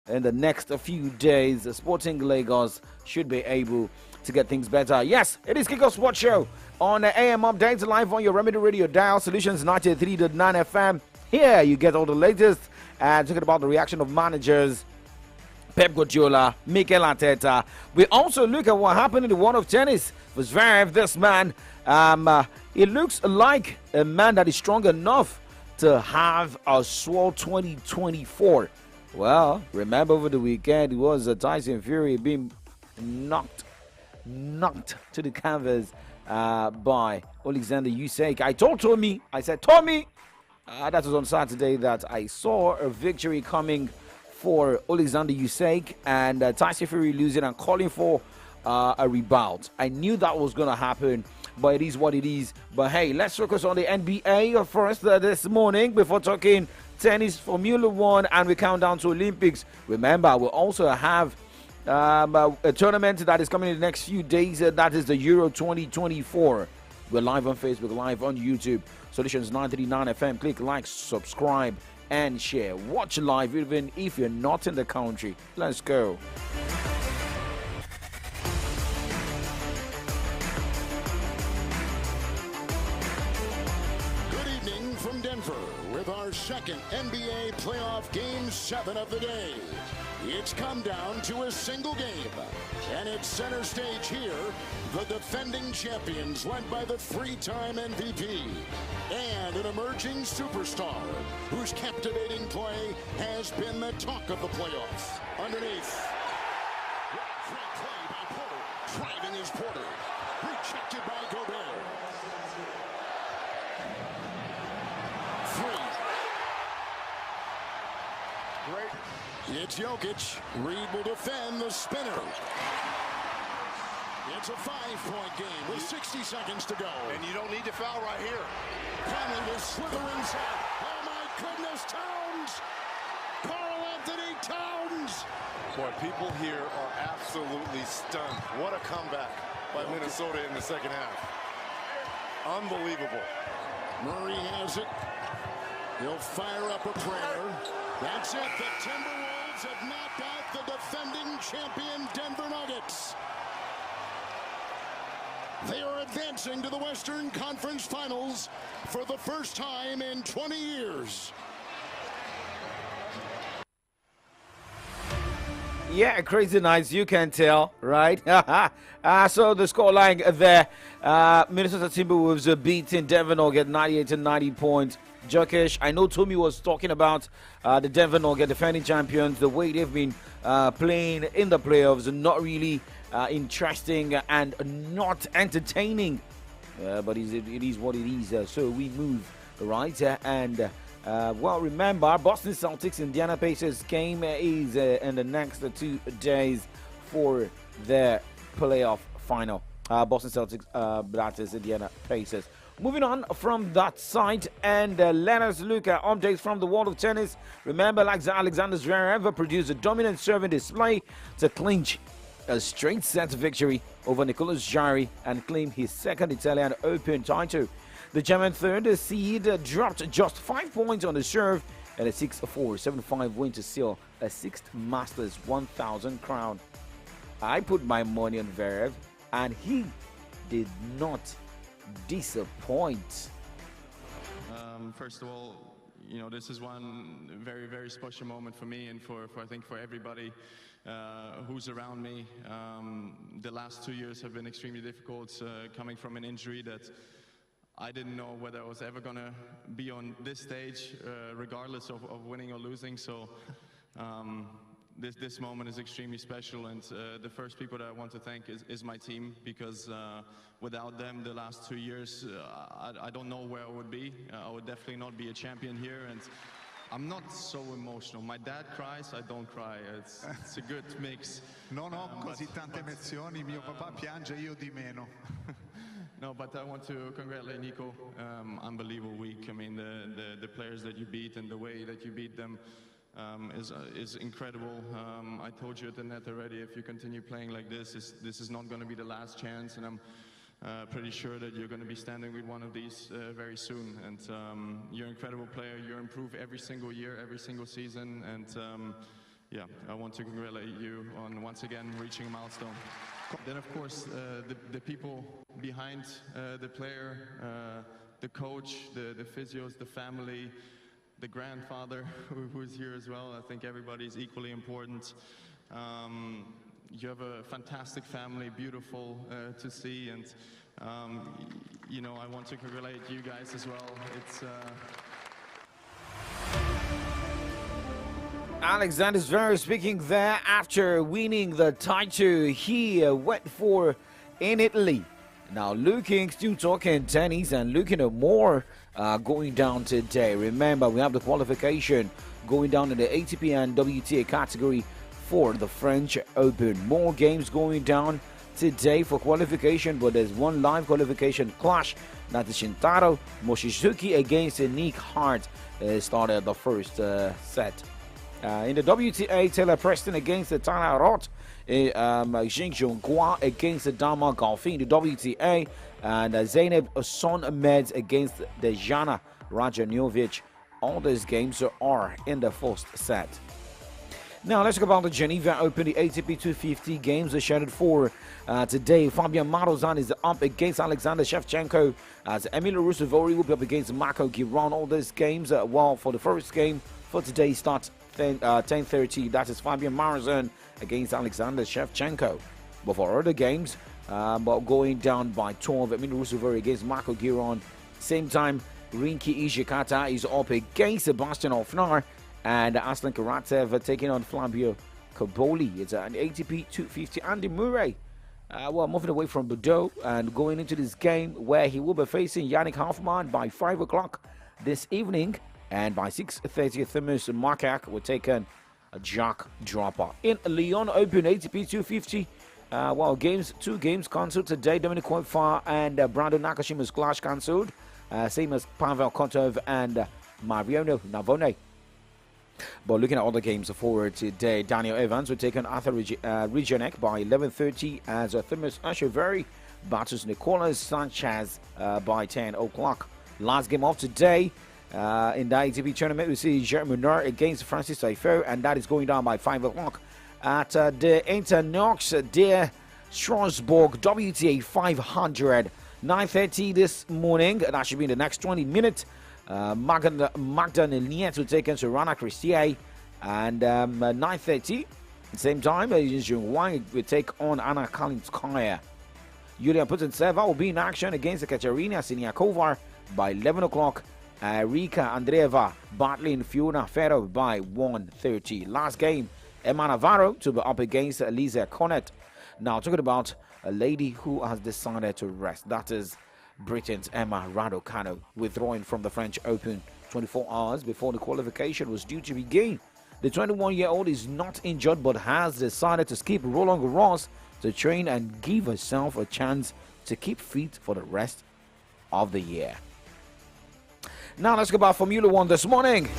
in the next few days, Sporting Lagos should be able to get things better. Yes, it is Kickoff Sports Show on the AM Updates live on your Remedy Radio dial, Solutions 93.9 FM. Here you get all the latest and talking about the reaction of managers, Pep Guardiola, Mikel Arteta. We also look at what happened in the world of tennis. For Zverev, this man, it looks like a man that is strong enough to have a swell 2024. Well, remember over the weekend, it was Tyson Fury being knocked to the canvas by Alexander Usyk. I told Tommy, I said, Tommy, that was on Saturday, that I saw a victory coming for Alexander Usyk, and Tyson Fury losing and calling for a rebound. I knew that was going to happen, but it is what it is. But hey, let's focus on the NBA first this morning before talking tennis, Formula One, and we count down to Olympics. Remember, we'll also have a tournament that is coming in the next few days. That is the Euro 2024. We're live on Facebook, live on YouTube. Solutions 939 FM. Click like, subscribe, and share. Watch live even if you're not in the country. Let's go. Good evening from Denver with our second NBA playoff game 7 of the day. It's come down to a single game, and it's center stage here, the defending champions led by the 3-time MVP and an emerging superstar whose captivating play has been the talk of the playoffs. Underneath, great play by Porter, driving his Porter, rejected by Gobert. 3. Great. It's Jokic. Reed will defend the spinner. It's a 5-point game with 60 seconds to go. And you don't need to foul right here. Conley will slither inside. Oh my goodness, Towns! Karl Anthony Towns! Boy, people here are absolutely stunned. What a comeback by Minnesota in the second half. Unbelievable. Murray has it. He'll fire up a prayer. That's it. The Timberwolves have knocked out the defending champion Denver Nuggets. They are advancing to the Western Conference Finals for the first time in 20 years. Yeah, crazy nights, you can tell, right? So the scoreline there, Minnesota Timberwolves are beating Denver Nuggets 98-90 points. Jokic, I know Tommy was talking about the Denver Nuggets defending champions, the way they've been playing in the playoffs, not really interesting and not entertaining. But it is what it is. So we move, right? Well, remember, Boston Celtics Indiana Pacers game is in the next 2 days for their playoff final. Boston Celtics, that is Indiana Pacers. Moving on from that side, and let us look at updates from the world of tennis. Remember, Alexander Zverev produced a dominant serving display to clinch a straight set victory over Nicolas Jarry and claim his second Italian Open title. The German third seed dropped just 5 points on the serve and a 6-4, 7-5 win to seal a 6th Masters 1000 crown. I put my money on Zverev, and he did not disappoint. First of all, you know, this is one very, very special moment for me and for I think for everybody who's around me. The last 2 years have been extremely difficult, coming from an injury that I didn't know whether I was ever gonna be on this stage, regardless of winning or losing. So this moment is extremely special, and the first people that I want to thank is my team, because without them the last 2 years, I don't know where I would be. I would definitely not be a champion here, and I'm not so emotional. My dad cries, I don't cry. It's a good mix. Non ho così tante emozioni, mio papà piange, io di meno. No, but I want to congratulate Nico. Unbelievable week. I mean, the players that you beat and the way that you beat them is incredible. I told you at the net already, if you continue playing like this is not going to be the last chance, and I'm pretty sure that you're going to be standing with one of these very soon. And you're an incredible player. You improve every single year, every single season, and yeah, I want to congratulate you on once again reaching a milestone. Then, of course, the people behind the player, the coach, the physios, the family, the grandfather who's here as well. I think everybody's equally important. You have a fantastic family, beautiful to see, and you know, I want to congratulate you guys as well. It's Alexander Zverev speaking there after winning the title he went for in Italy. Now still talking tennis and looking at more going down today. Remember, we have the qualification going down in the ATP and WTA category for the French Open. More games going down today for qualification, but there's one live qualification clash. That is Shintaro Mochizuki against Nick Hart. Started the first set. In the WTA, Taylor Preston against Tyler Roth. Jing Junghua against Dama Golfi in the WTA. And Zeynep Son-Meds against Dejana Radjanovic. All those games are in the first set. Now let's talk about the Geneva Open, the ATP 250 games are scheduled for today. Fabian Marozan is up against Alexander Shevchenko, as Emilio Russovori will be up against Marco Giron. All these games, well, for the first game for today starts 10:30. That is Fabian Marozan against Alexander Shevchenko. But for other games, going down by 12, Emilio Russovori against Marco Giron. Same time, Rinki Ishikata is up against Sebastian Ofnar. And Aslan Karatsev taking on Flavio Cobolli. It's an ATP 250. Andy Murray, moving away from Bordeaux and going into this game where he will be facing Yannick Hoffmann by 5 o'clock this evening. And by 6:30, Themis Markak will take on Jack Draper. In Lyon Open ATP 250, two games cancelled today. Dominic Koepfer and Brandon Nakashima's clash cancelled. Same as Pavel Kotov and Mariano Navone. But looking at other games forward today, Daniel Evans will take on Arthur Regionek by 11:30 as Themis Ashevari battles Nicolas Sanchez by 10 o'clock. Last game of today in the ATP tournament, we see Jeremy Menard against Francis Taifo, and that is going down by 5 o'clock. At the Internox de Strasbourg WTA 500, 9:30 this morning. That should be in the next 20 minutes. Magda Neliet will take on Sorana Cristier, and 9:30 at the same time, Jung Wang will take on Anna Kalinskaya. Yulia Putintseva will be in action against Katerina Siniakova by 11 o'clock. Rika Andreeva battling Fiona Ferro by 1:30. Last game, Emma Navarro to be up against Lisa Connet. Now, talking about a lady who has decided to rest. That is Britain's Emma Raducanu, withdrawing from the French Open 24 hours before the qualification was due to begin. The 21-year-old is not injured but has decided to skip Roland Garros to train and give herself a chance to keep fit for the rest of the year. Now let's go about Formula One this morning.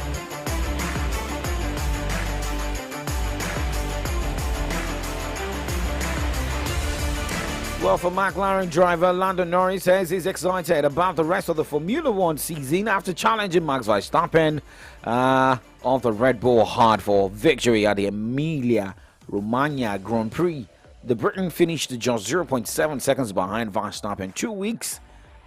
Well, for McLaren driver Lando Norris says he's excited about the rest of the Formula One season after challenging Max Verstappen of the Red Bull hard for victory at the Emilia-Romagna Grand Prix. The Briton finished just 0.7 seconds behind Verstappen 2 weeks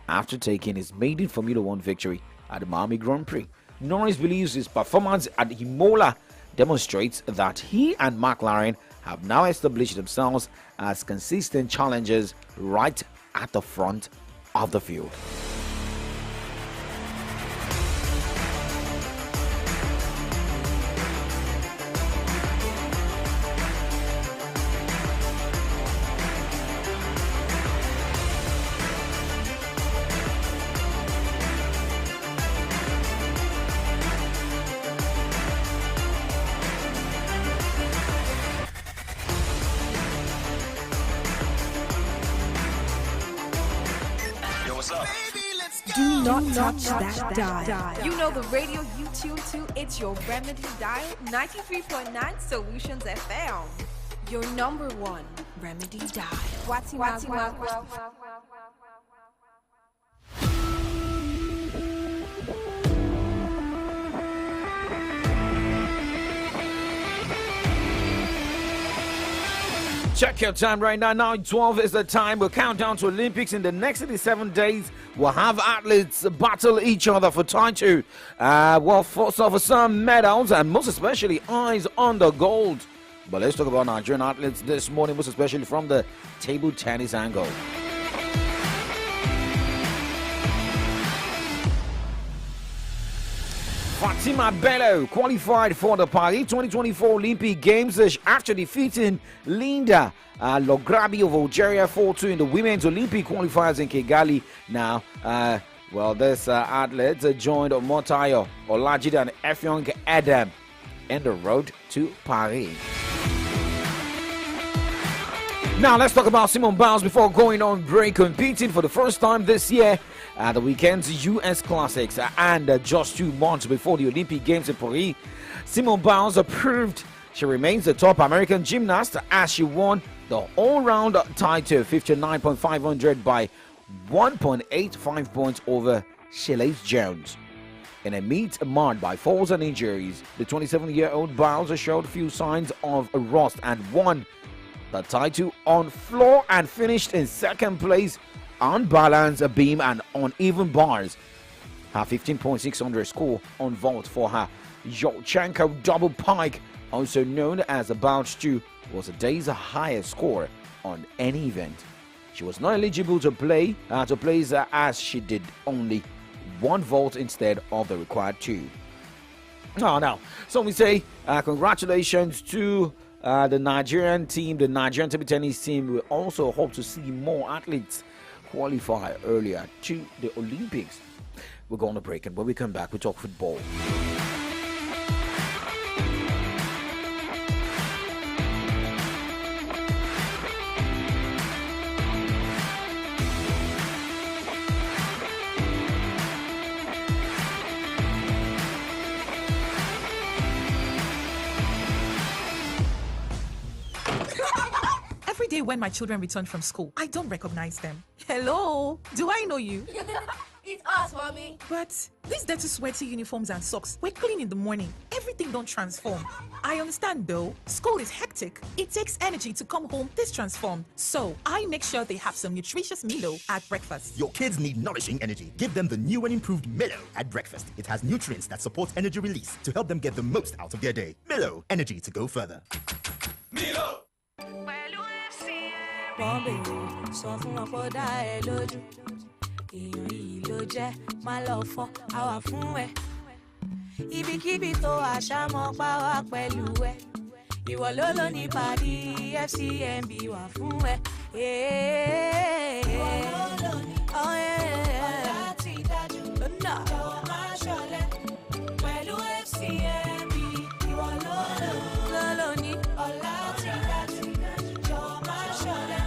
after taking his maiden Formula One victory at the Miami Grand Prix. Norris believes his performance at Imola demonstrates that he and McLaren have now established themselves as consistent challengers right at the front of the field. Do not touch that dial. You know the radio you tune to, it's your Remedy dial, 93.9 Solutions FM. Your number one Remedy dial. What's Check your time right now. Now 12 is the time. We'll count down to Olympics in the next 87 days. We'll have athletes battle each other for title. For some medals, and most especially eyes on the gold. But let's talk about Nigerian athletes this morning, most especially from the table tennis angle. Fatima Bello qualified for the Paris 2024 Olympic Games after defeating Linda Lograbi of Algeria 4-2 in the women's Olympic qualifiers in Kigali. Now, this athlete joined Motayo Olajide and Effiong Adam in the road to Paris. Now, let's talk about Simone Biles before going on break. Competing for the first time this year at the weekend's US Classics and just 2 months before the Olympic Games in Paris, Simone Biles proved she remains the top American gymnast as she won the all-round title 59.500 by 1.85 points over Shelley Jones. In a meet marred by falls and injuries, the 27-year-old Biles showed few signs of rust and won the title on floor and finished in second place on balance beam and on even bars. Her 15.600 score on vault for her Yolchenko double pike, also known as a bounce 2, was a day's highest score on any event. She was not eligible to place as she did only 1 vault instead of the required 2. Now, so we say congratulations to the Nigerian team, the Nigerian table tennis team. We also hope to see more athletes qualify earlier to the Olympics. We're going to break, and when we come back, we talk football. Every day when my children return from school, I don't recognize them. Hello, do I know you? It's us, mommy. But these dirty, sweaty uniforms and socks, we're clean in the morning. Everything don't transform. I understand though, school is hectic. It takes energy to come home this transformed. So I make sure they have some nutritious Milo at breakfast. Your kids need nourishing energy. Give them the new and improved Milo at breakfast. It has nutrients that support energy release to help them get the most out of their day. Milo, energy to go further. Milo! Sọ fún wọn kó dá ẹ lójú, èèyàn yìí ló jẹ́, má lọ fọ́, á wà fún ẹ. Ibikíbi tó àṣà mọ́ pa wá pẹ̀lú ẹ, ìwọ ló ló ní pàdé FCMB wà fún ẹ. Ìwọ ló ló ní ọ̀la ti dájú, jọ̀wọ́ má ṣọ̀lẹ, pẹ̀lú FCMB, ìwọ ló ló ní ọ̀la ti dájú, jọ̀wọ́ má ṣọ̀lẹ.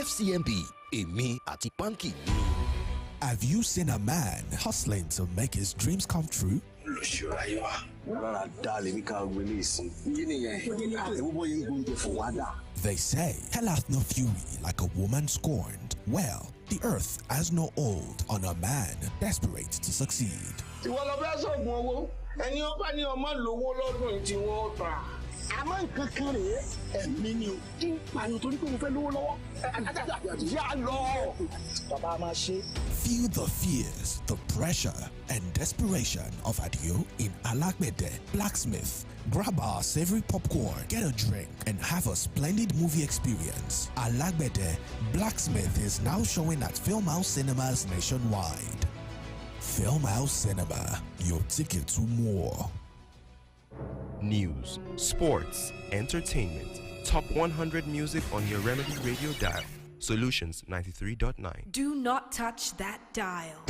FCMB, èmi àti Panky. Have you seen a man hustling to make his dreams come true? They say, hell hath no fury like a woman scorned. Well, the earth has no hold on a man desperate to succeed. àmọ́ nǹkan kan rèé ẹ̀mí ni o kí n pààyàn torí pé mo fẹ́ lówó lọ́wọ́ yá lọ bàbá máa ṣe. Feel the fears, the pressure, and desperation of Adio in Alagbede Blacksmith. Grab our savory popcorn, get a drink, and have a splendid movie experience. Alagbede Blacksmith is now showing at Film House Cinemas nationwide. Film House Cinema, your ticket to more. News, sports, entertainment, top 100 music on your Remedy Radio dial. Solutions 93.9. Do not touch that dial.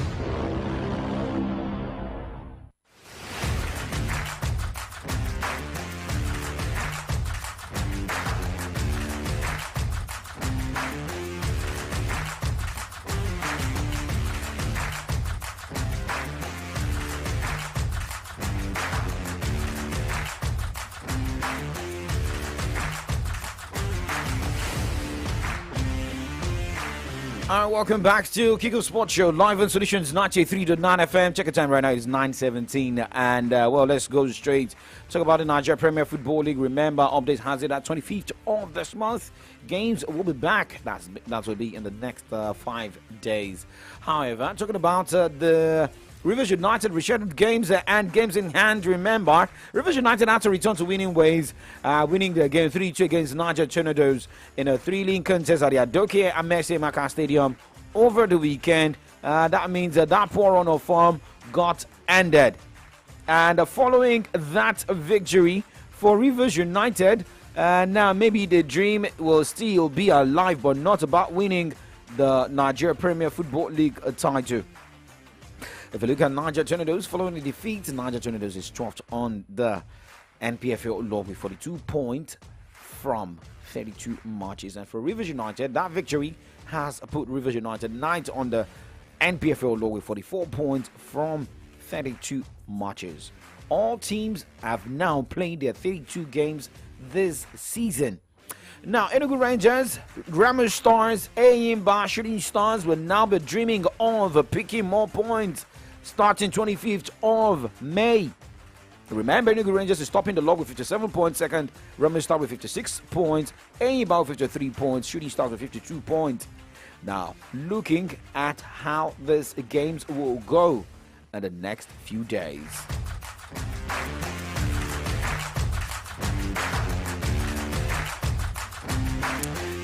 Alright, welcome back to Kiko Sports Show, live on Solutions 93.9 FM. Check the time right now, it's 9:17. And, let's go straight. Talk about the Nigeria Premier Football League. Remember, update has it at 25th of this month. Games will be back. That will be in the next 5 days. However, talking about the Rivers United rescheduled games and games in hand. Remember, Rivers United had to return to winning ways, winning the game 3-2 against Niger Tornadoes in a 3-lane contest at the Adoke Amese Maka Stadium over the weekend. That means that poor run of form got ended. And following that victory for Rivers United, now maybe the dream will still be alive, but not about winning the Nigeria Premier Football League title. If you look at Niger Tornadoes, following the defeat, Niger Tornadoes is 12th on the NPFL log with 42 points from 32 matches. And for Rivers United, that victory has put Rivers United 9th on the NPFL log with 44 points from 32 matches. All teams have now played their 32 games this season. Now, Enugu Rangers, Grammar Stars, Ayimba Shooting Stars will now be dreaming of picking more points starting 25th of May. Remember, Enugu Rangers is topping the log with 57 points. Second, Grammar Stars with 56 points. Ayimba with 53 points. Shooting Stars with 52 points. Now, looking at how these games will go in the next few days.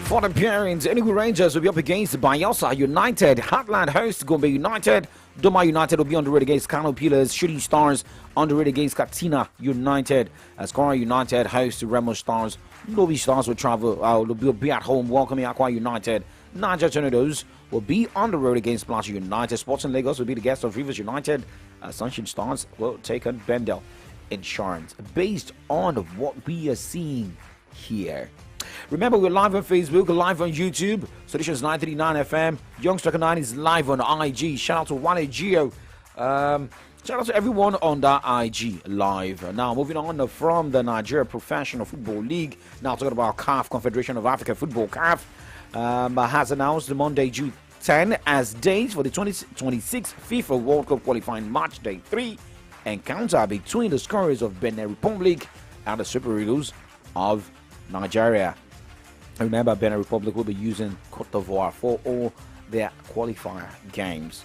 For the parents, Enugu Rangers will be up against Bayelsa United. Heartland hosts Gombe United. Doma United will be on the road against Kano Pillars. Shooting Stars on the road against Katsina United. Ascora United hosts Remo Stars. Novi Stars will travel. Will be at home welcoming Aqua United. Niger Tornadoes will be on the road against Plateau United. Sporting Lagos will be the guest of Rivers United. Sunshine Stars will take on Bendel Insurance. Based on what we are seeing here. Remember, we're live on Facebook, live on YouTube, Solutions 939 FM. Youngster 9 is live on IG. Shout out to Wale Gio. Shout out to everyone on that IG live. Now, moving on from the Nigeria Professional Football League. Now, talking about CAF, Confederation of African Football, CAF, has announced the Monday, June 10 as dates for the 2026 FIFA World Cup qualifying match day 3 encounter between the scorers of Benin Republic and the Super Eagles of Nigeria. Remember, Benin Republic will be using Cote d'Ivoire for all their qualifier games.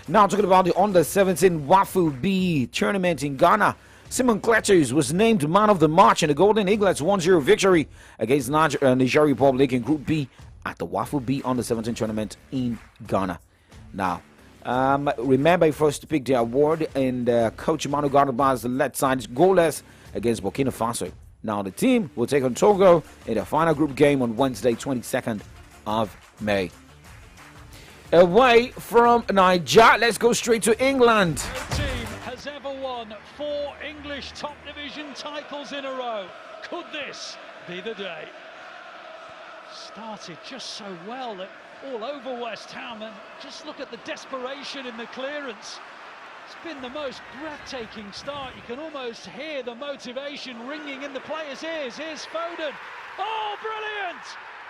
Now, talking about the Under-17 Wafu B tournament in Ghana, Simon Cletchers was named man of the match in the Golden Eaglets 1-0 victory against Niger Republic in Group B at the Wafu B Under-17 tournament in Ghana. Now, remember, he first picked the award in the Coach Manu Garba's led side goalless against Burkina Faso. Now, the team will take on Togo in the final group game on Wednesday, 22nd of May. Away from Niger, let's go straight to England. No team has ever won 4 English top division titles in a row. Could this be the day? Started just so well that all over West Ham, and just look at the desperation in the clearance. It's been the most breathtaking start. You can almost hear the motivation ringing in the players' ears. Here's Foden. Oh, brilliant!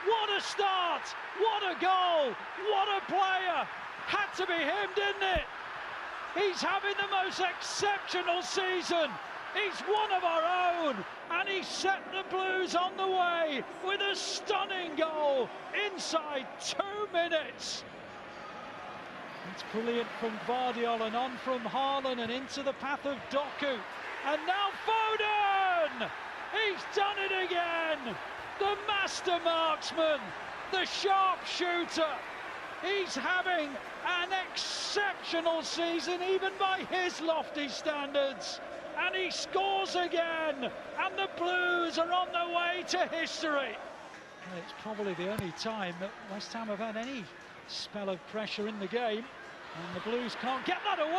What a start! What a goal! What a player! Had to be him, didn't it? He's having the most exceptional season. He's one of our own, and he set the Blues on the way with a stunning goal inside 2 minutes. It's brilliant from Gvardiol and on from Haaland and into the path of Doku. And now Foden! He's done it again! The master marksman, the sharpshooter. He's having an exceptional season, even by his lofty standards. And he scores again, and the Blues are on their way to history. And it's probably the only time that West Ham have had any spell of pressure in the game, and the Blues can't get that away.